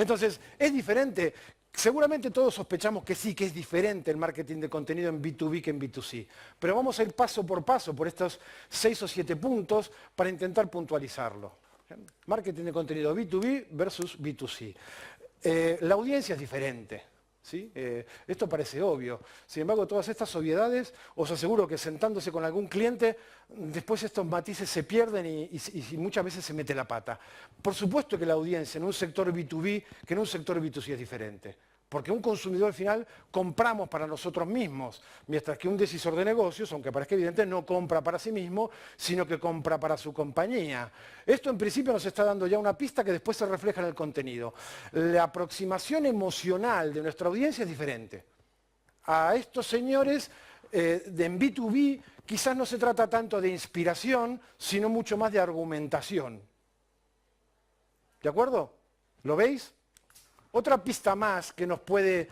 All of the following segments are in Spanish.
Entonces, ¿es diferente? Seguramente todos sospechamos que sí, que es diferente el marketing de contenido en B2B que en B2C. Pero vamos a ir paso por paso por estos 6 o 7 puntos para intentar puntualizarlo. Marketing de contenido B2B versus B2C. La audiencia es diferente. ¿Sí? Esto parece obvio. Sin embargo, todas estas obviedades, os aseguro que sentándose con algún cliente, después estos matices se pierden y muchas veces se mete la pata. Por supuesto que la audiencia en un sector B2B que en un sector B2C es diferente. Porque un consumidor al final compramos para nosotros mismos, mientras que un decisor de negocios, aunque parezca evidente, no compra para sí mismo, sino que compra para su compañía. Esto en principio nos está dando ya una pista que después se refleja en el contenido. La aproximación emocional de nuestra audiencia es diferente. A estos señores en B2B quizás no se trata tanto de inspiración, sino mucho más de argumentación. ¿De acuerdo? ¿Lo veis? Otra pista más que nos puede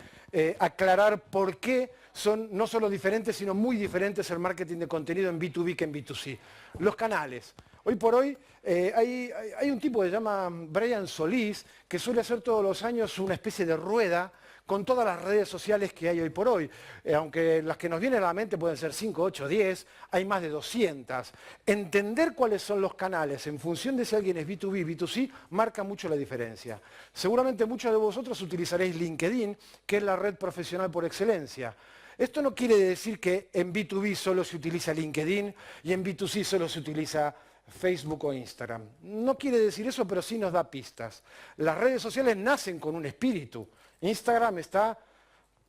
aclarar por qué son no solo diferentes, sino muy diferentes el marketing de contenido en B2B que en B2C. Los canales. Hoy por hoy hay un tipo que se llama Brian Solís, que suele hacer todos los años una especie de rueda con todas las redes sociales que hay hoy por hoy. Aunque las que nos vienen a la mente pueden ser 5, 8, 10, hay más de 200. Entender cuáles son los canales en función de si alguien es B2B, B2C, marca mucho la diferencia. Seguramente muchos de vosotros utilizaréis LinkedIn, que es la red profesional por excelencia. Esto no quiere decir que en B2B solo se utiliza LinkedIn y en B2C solo se utiliza Facebook o Instagram. No quiere decir eso, pero sí nos da pistas. Las redes sociales nacen con un espíritu. Instagram está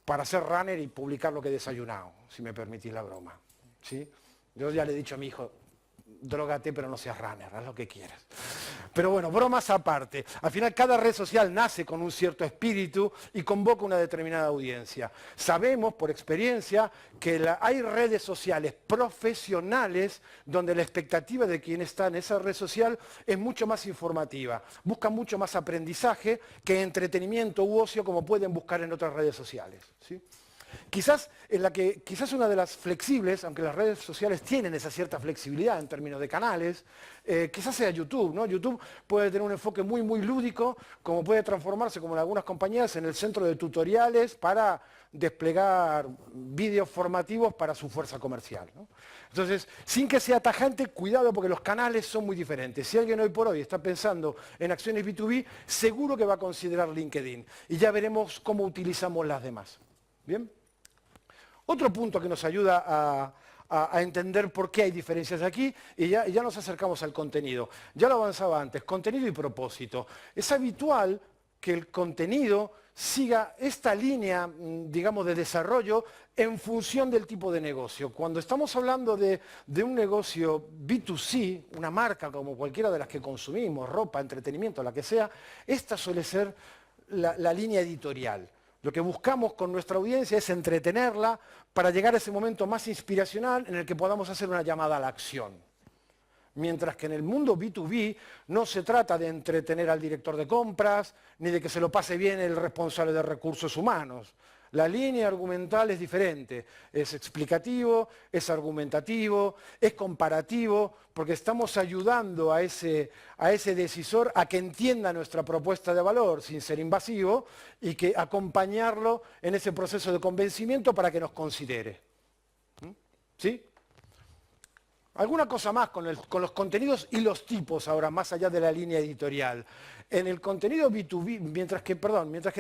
para ser runner y publicar lo que he desayunado, si me permitís la broma. ¿Sí? Yo ya le he dicho a mi hijo, drógate pero no seas runner, haz lo que quieras. Pero bueno, bromas aparte. Al final cada red social nace con un cierto espíritu y convoca una determinada audiencia. Sabemos por experiencia que hay redes sociales profesionales donde la expectativa de quien está en esa red social es mucho más informativa. Buscan mucho más aprendizaje que entretenimiento u ocio como pueden buscar en otras redes sociales. ¿Sí? Quizás una de las flexibles, aunque las redes sociales tienen esa cierta flexibilidad en términos de canales, quizás sea YouTube, ¿no? YouTube puede tener un enfoque muy, muy lúdico, como puede transformarse, como en algunas compañías, en el centro de tutoriales para desplegar vídeos formativos para su fuerza comercial, ¿no? Entonces, sin que sea tajante, cuidado porque los canales son muy diferentes. Si alguien hoy por hoy está pensando en acciones B2B, seguro que va a considerar LinkedIn. Y ya veremos cómo utilizamos las demás. ¿Bien? Otro punto que nos ayuda a entender por qué hay diferencias aquí, y ya nos acercamos al contenido. Ya lo avanzaba antes, contenido y propósito. Es habitual que el contenido siga esta línea, digamos, de desarrollo en función del tipo de negocio. Cuando estamos hablando de un negocio B2C, una marca como cualquiera de las que consumimos, ropa, entretenimiento, la que sea, esta suele ser la línea editorial. Lo que buscamos con nuestra audiencia es entretenerla para llegar a ese momento más inspiracional en el que podamos hacer una llamada a la acción. Mientras que en el mundo B2B no se trata de entretener al director de compras, ni de que se lo pase bien el responsable de recursos humanos. La línea argumental es diferente, es explicativo, es argumentativo, es comparativo, porque estamos ayudando a ese decisor a que entienda nuestra propuesta de valor sin ser invasivo y que acompañarlo en ese proceso de convencimiento para que nos considere. ¿Sí? Alguna cosa más con los contenidos y los tipos ahora, más allá de la línea editorial. En el contenido B2B, mientras que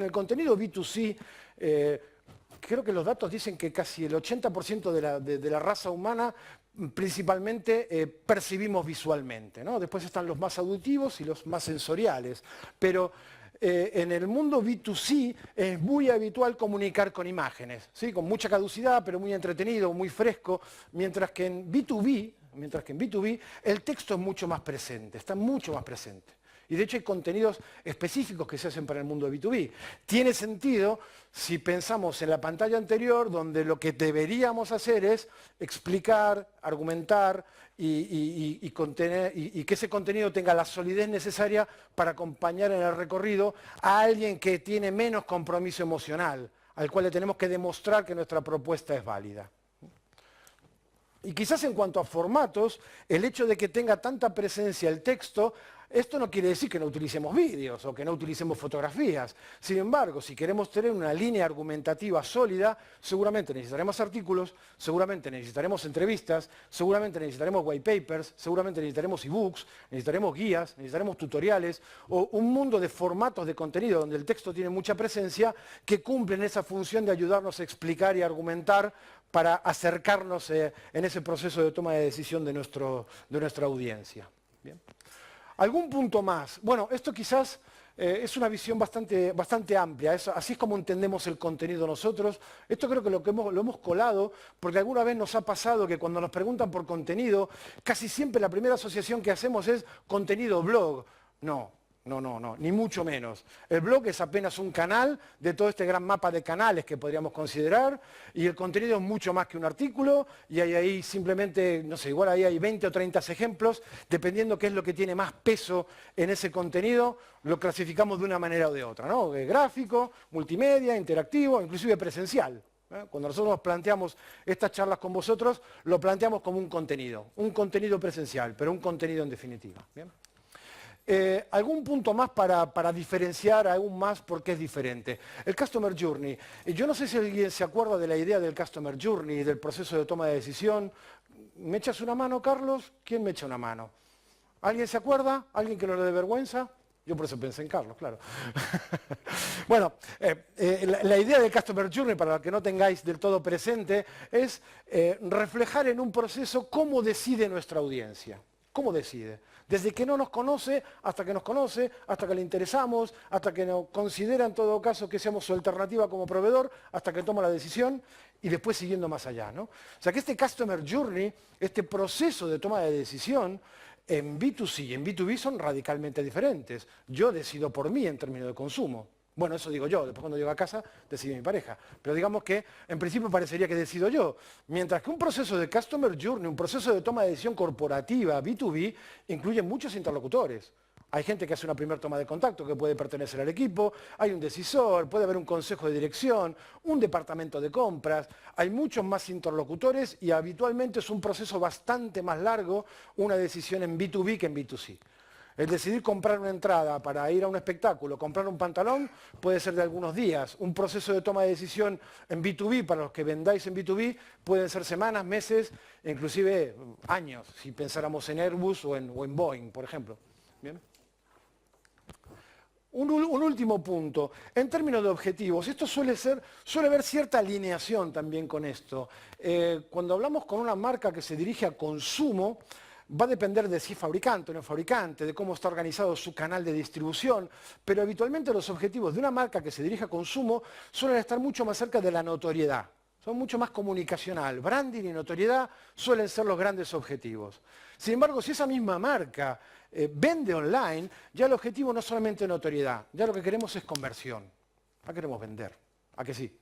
en el contenido B2C, creo que los datos dicen que casi el 80% de la raza humana principalmente percibimos visualmente, ¿no? Después están los más auditivos y los más sensoriales. Pero en el mundo B2C es muy habitual comunicar con imágenes, ¿sí? Con mucha caducidad, pero muy entretenido, muy fresco, mientras que en B2B el texto es mucho más presente, está mucho más presente. Y de hecho hay contenidos específicos que se hacen para el mundo de B2B. Tiene sentido si pensamos en la pantalla anterior, donde lo que deberíamos hacer es explicar, argumentar y que ese contenido tenga la solidez necesaria para acompañar en el recorrido a alguien que tiene menos compromiso emocional, al cual le tenemos que demostrar que nuestra propuesta es válida. Y quizás en cuanto a formatos, el hecho de que tenga tanta presencia el texto, esto no quiere decir que no utilicemos vídeos o que no utilicemos fotografías. Sin embargo, si queremos tener una línea argumentativa sólida, seguramente necesitaremos artículos, seguramente necesitaremos entrevistas, seguramente necesitaremos white papers, seguramente necesitaremos ebooks, necesitaremos guías, necesitaremos tutoriales o un mundo de formatos de contenido donde el texto tiene mucha presencia que cumplen esa función de ayudarnos a explicar y argumentar para acercarnos en ese proceso de toma de decisión de nuestra audiencia. ¿Bien? ¿Algún punto más? Bueno, esto quizás es una visión bastante amplia, así es como entendemos el contenido nosotros. Esto creo que lo hemos colado porque alguna vez nos ha pasado que cuando nos preguntan por contenido, casi siempre la primera asociación que hacemos es contenido blog. No, ni mucho menos. El blog es apenas un canal de todo este gran mapa de canales que podríamos considerar y el contenido es mucho más que un artículo y hay ahí simplemente, no sé, igual ahí hay 20 o 30 ejemplos, dependiendo qué es lo que tiene más peso en ese contenido, lo clasificamos de una manera o de otra, ¿no? Gráfico, multimedia, interactivo, inclusive presencial. Cuando nosotros nos planteamos estas charlas con vosotros, lo planteamos como un contenido presencial, pero un contenido en definitiva. ¿Bien? ¿Algún punto más para diferenciar aún más por qué es diferente? El Customer Journey. Yo no sé si alguien se acuerda de la idea del Customer Journey, del proceso de toma de decisión. ¿Me echas una mano, Carlos? ¿Quién me echa una mano? ¿Alguien se acuerda? ¿Alguien que no le dé vergüenza? Yo por eso pensé en Carlos, claro. Bueno, la idea del Customer Journey, para los que no tengáis del todo presente, es reflejar en un proceso cómo decide nuestra audiencia. ¿Cómo decide? Desde que no nos conoce, hasta que nos conoce, hasta que le interesamos, hasta que nos considera en todo caso que seamos su alternativa como proveedor, hasta que toma la decisión y después siguiendo más allá, ¿no? O sea que este Customer Journey, este proceso de toma de decisión, en B2C y en B2B son radicalmente diferentes. Yo decido por mí en términos de consumo. Bueno, eso digo yo, después cuando llego a casa decide mi pareja. Pero digamos que en principio parecería que decido yo. Mientras que un proceso de Customer Journey, un proceso de toma de decisión corporativa, B2B, incluye muchos interlocutores. Hay gente que hace una primera toma de contacto que puede pertenecer al equipo, hay un decisor, puede haber un consejo de dirección, un departamento de compras, hay muchos más interlocutores y habitualmente es un proceso bastante más largo una decisión en B2B que en B2C. El decidir comprar una entrada para ir a un espectáculo, comprar un pantalón, puede ser de algunos días. Un proceso de toma de decisión en B2B, para los que vendáis en B2B, pueden ser semanas, meses, e inclusive años, si pensáramos en Airbus o en Boeing, por ejemplo. ¿Bien? Un último punto, en términos de objetivos, esto suele haber cierta alineación también con esto. Cuando hablamos con una marca que se dirige a consumo, va a depender de si es fabricante o no es fabricante, de cómo está organizado su canal de distribución, pero habitualmente los objetivos de una marca que se dirige a consumo suelen estar mucho más cerca de la notoriedad. Son mucho más comunicacional. Branding y notoriedad suelen ser los grandes objetivos. Sin embargo, si esa misma marca vende online, ya el objetivo no es solamente notoriedad, ya lo que queremos es conversión. ¿A queremos vender? ¿A que sí?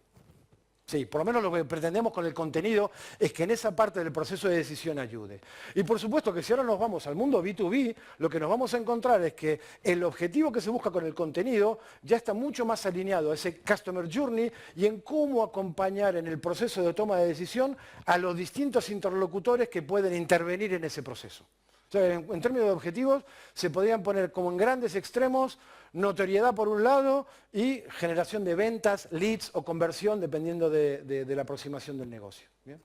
Sí, por lo menos lo que pretendemos con el contenido es que en esa parte del proceso de decisión ayude. Y por supuesto que si ahora nos vamos al mundo B2B, lo que nos vamos a encontrar es que el objetivo que se busca con el contenido ya está mucho más alineado a ese Customer Journey y en cómo acompañar en el proceso de toma de decisión a los distintos interlocutores que pueden intervenir en ese proceso. O sea, en términos de objetivos, se podrían poner como en grandes extremos notoriedad por un lado y generación de ventas, leads o conversión dependiendo de la aproximación del negocio. ¿Bien?